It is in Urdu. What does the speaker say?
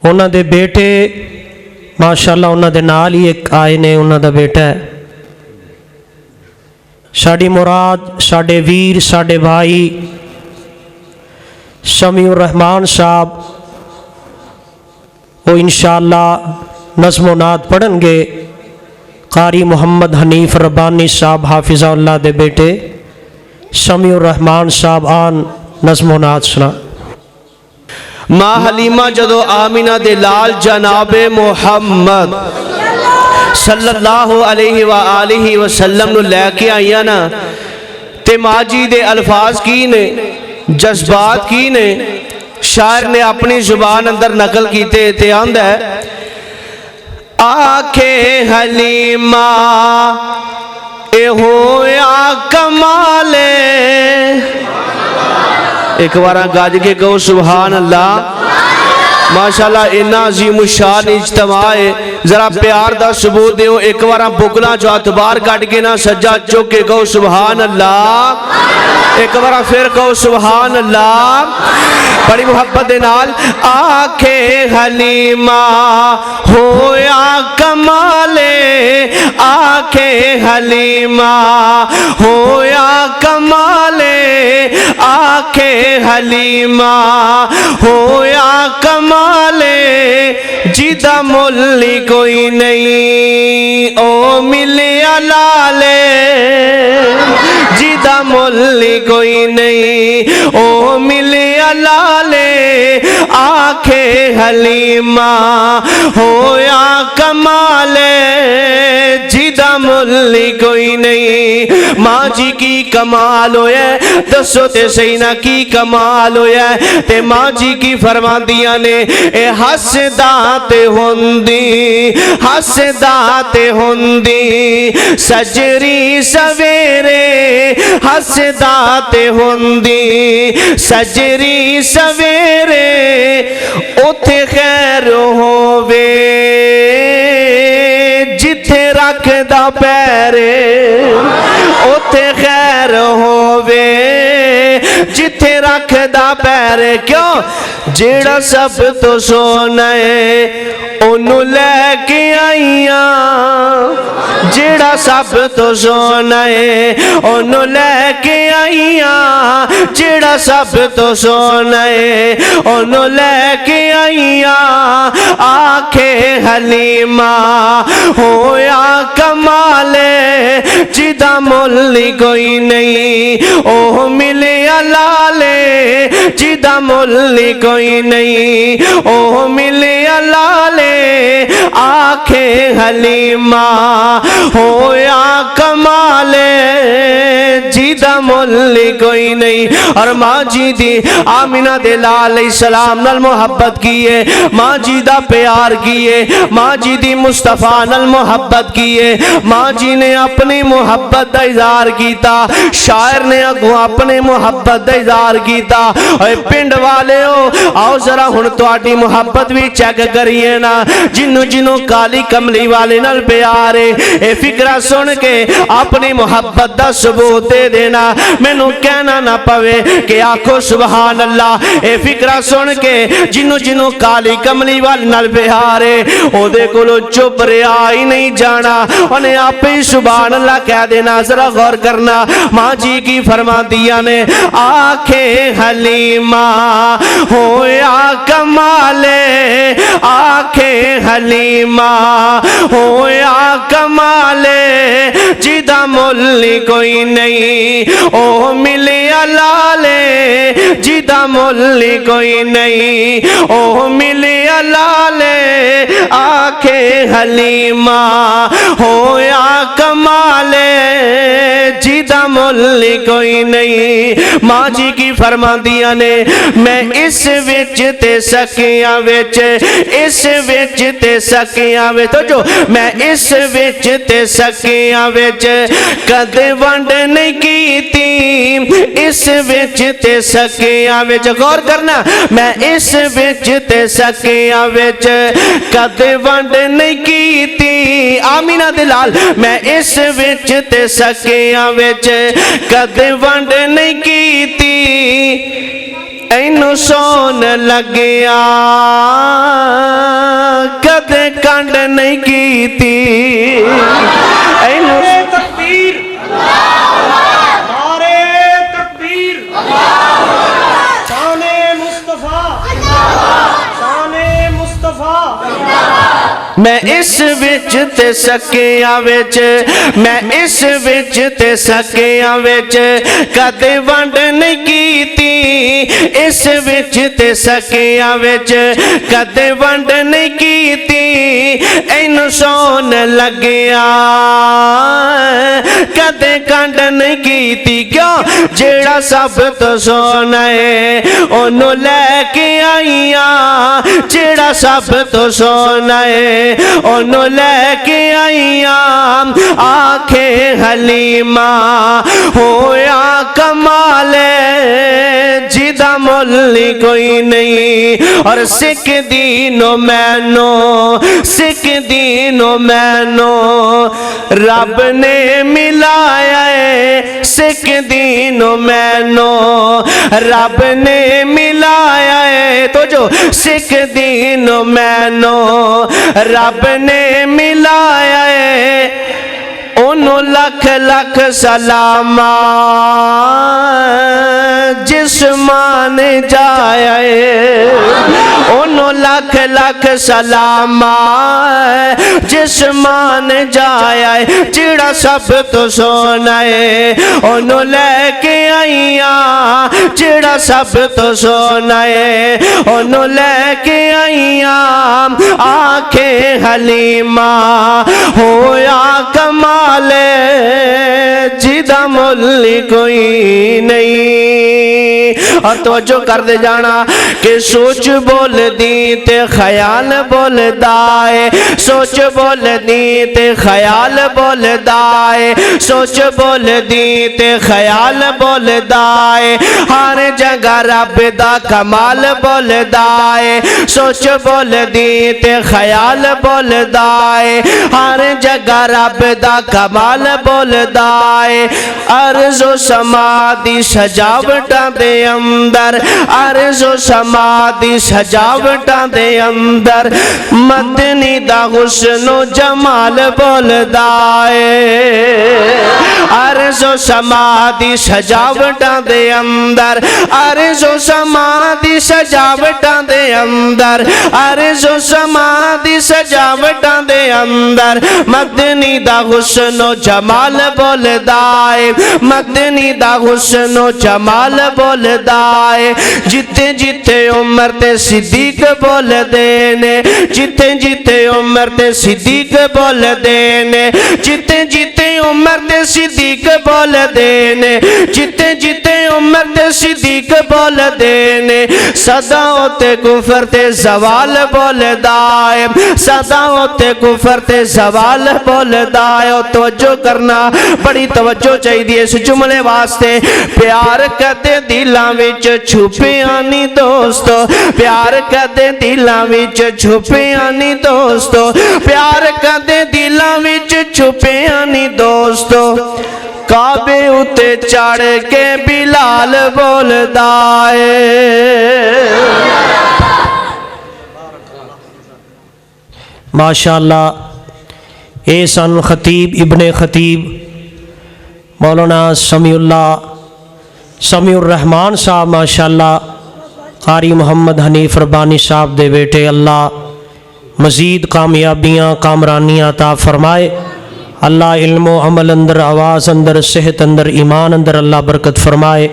انہاں دے بیٹے ماشاءاللہ انہاں دے نال ہی ایک آئے نے، انہاں دا بیٹا ہے ساڈی مراد، ساڈے ویر، ساڈے بھائی سمیع الرحمان صاحب، وہ انشاءاللہ نظم و نعت پڑھن گے۔ قاری محمد حنیف ربانی صاحب حافظہ اللہ دے بیٹے سمیع الرحمان صاحب آن نظم و نعت سنا۔ ماں حلیمہ جدو آمینہ دے لال جناب محمد صلی اللہ علیہ وآلہ وسلم نو لے کے آئیا نا تے ماں جی دے الفاظ کی نے، جذبات کی نے، شاعر نے اپنی زبان اندر نقل کیتے تے آندہ ہے آکھے حلیمہ اے ہویا کمالے، ایک بارہ گاج کے کہو سبحان اللہ۔ ماشاءاللہ انہا عظیم الشان اجتماع ہے، ذرا پیار دا ثبوت دیو، ایک بارہ بکنا جو اتبار کٹ کے نا سجا چوک کے کہو سبحان اللہ، ایک بارہ پھر کہو سبحان اللہ۔ بڑی محبت نال آکھے حلیمہ ہویا کمالے، آکھے حلیمہ ہویا کمالے، آکھے حلیمہ ہویا کمالے، جیدہ ملی کوئی نہیں او ملیا لالے، جیدہ ملی کوئی نہیں او ملیا لالے، آنکھیں حلیمہ ہویا کمالے، جیدہ ملی کوئی نہیں۔ ماں جی کی کمال ہویا دسو تے سینہ کی کمال ہویا تے ماں جی کی فرما دیا نے اے حسدات ہوندی، حسدات ہوندی سجری سویرے، حسدات ہوندی سجری سویرے، اتھے خیر ہووے جتھے رکھ دا پیرے، اتھے خیر ہووے جتھے رکھ دا پیرے، کیوں جیڑا سب تو سونے انہوں لے کے آئیاں، جیڑا سب تو سونے انہوں لے کے آئیاں، جیڑا سب تو سونے انہوں لے کے آئیاں، آنکھیں حلیمہ ہویا کمالے، جیدہ ملی کوئی نہیں اوہ ملیا لالے، جیدہ ملی کوئی نہیں اوہ ملیا لالے، آنکھیں حلیمہ ہویا کمالے، جیدہ ملی کوئی نہیں۔ اور ماں جی دی آمینہ دے لال علیہ السلام نال محبت کیے، ماں جی دا پیار کیے، ماں جی دی مصطفیٰ نال محبت کیے، ماں جی نے اپنی محبت دا اظہار کیتا، شاعر نے اگوں اپنے محبت دا اظہار کیتا۔ اے پنڈ والے ہو آؤ ذرا ہن تواڈی محبت بھی چیک کریے نا، جنوں جنوں کالی کملی والے نال پیار ہے، اے فکرہ سن کے اپنی محبت دا ثبوت دے دینا، مینوں کہنا نہ پوے کہ آکھو سبحان اللہ۔ اے فکرہ سن کے جنوں جنوں کالی کملی والے نال پیار ہے، او دے کولو چپ رہا ہی نہیں جانا، انہیں آپ ہی سبحان اللہ کہہ دینا۔ ذرا غور کرنا ماں جی کی فرما دیا نے آنکھیں حلیمہ ہویا کمالے، آنکھیں حلیمہ ہویا کمالے، جیدہ ملی کوئی نہیں اوہ ملیا لالے، جیدہ ملی کوئی نہیں اوہ ملیا لالے، آنکھیں حلیمہ ہویا کمالے، جیدہ ملی کوئی نہیں۔ ماں جی کی فرما دیا نے میں اس وچ تے سکیاں وچ، اس وچ تے سکیاں وچ، تو جو میں اس وچ تے سکیاں وچ کدے ونڈ نہیں کیتی، اس وچ تے سکیاں وچ، غور کرنا میں اس وچ تے سکیاں وچ کدے ونڈ نہیں کیتی، آمینہ دلال میں اس وچ تے سکیاں وچ کدے ونڈ نہیں کیتی، اینو سون لگیا کدے کنڈ نہیں کیتی اینو تکبیر نعرے تکبیر شان مصطفیٰ شان مصطفیٰ میں اس وچ تے سکیاں وچ میں اس وچ تے سکیاں وچ کدے ونڈ نہیں کیتی اس وچ تے سکیاں وچ کدے ونڈ نہیں کیتی اینو سون لگیا کدے کنڈ نہیں کیتی کیوں جیڑا سب تو سونا ہے انہوں لے کے آئیاں جیڑا سب تو سونا ہے انہوں لے کے آئیاں آنکھیں حلیمہ ہویا کمال جیدہ ملی کوئی نہیں اور سکھ دینو مینو رب نے ملایا ہے سکھ دینو مینو رب نے ملایا ہے تو جو سکھ دینو مینو رب نے ملایا ہے انہوں لکھ لکھ سلامہ جسمان جایا ہے انہوں لکھ لکھ سلامہ جسمان جایا ہے جڑا سب تو سونا ہے انہوں لے کے آئیاں جڑا سب تو سونا ہے انہوں لے کے آئیاں آنکھیں حلیمہ ہویا کمال جیدہ ملی کوئی نہیں اور توجہ کر دے جانا کہ سوچ بول دی تے خیال بول دائے سوچ بول دی تے خیال بول دائے سوچ بول دی تے خیال بول دائے ہر جگہ رب دا کمال بول دائے سوچ بول دی تے خیال بول دائے ہر جگہ رب دا کمال بول دائے عرض و سما دی سجاوٹاں دے اندر عرض و سما دی سجاوٹاں دے اندر مدنی دا حسن و جمال بول دائے عرض و سما دی سجاوٹاں دے اندر عرض و سما دی سجاوٹاں دے اندر عرض و سما دی سجاوٹاں دے اندر مدنی دا حسن و جمال بول دائے مدنی دا حسن و جمال بول دائے جتے جتے عمر تے صدیق بول دینے جتے جتے عمر تے صدیق بول دینے جتے جتے عمر تے صدیق بول دینے جتے جتے عمر تے صدیق بول دینے صداؤں تے کفر تے زوال بول دائے صداؤں تے کفر تے زوال بول دائے توجہ کرنا بڑی توجہ چاہی دی اس جملے واسطے پیار کدے دلاں وچ چھپے آنی دوستو پیار کدے دلاں وچ چھپے آنی دوستو پیار کدے دلاں وچ چھپے آنی دوستو کعبے اتے چڑھ کے بلال بول دائے ماشاءاللہ احسان خطیب ابن خطیب مولانا سمیع الرحمن صاحب ماشاءاللہ قاری محمد حنیف ربانی صاحب دے بیٹے اللہ مزید کامیابیاں کامرانیاں عطا فرمائے اللہ علم و عمل اندر آواز اندر صحت اندر ایمان اندر اللہ برکت فرمائے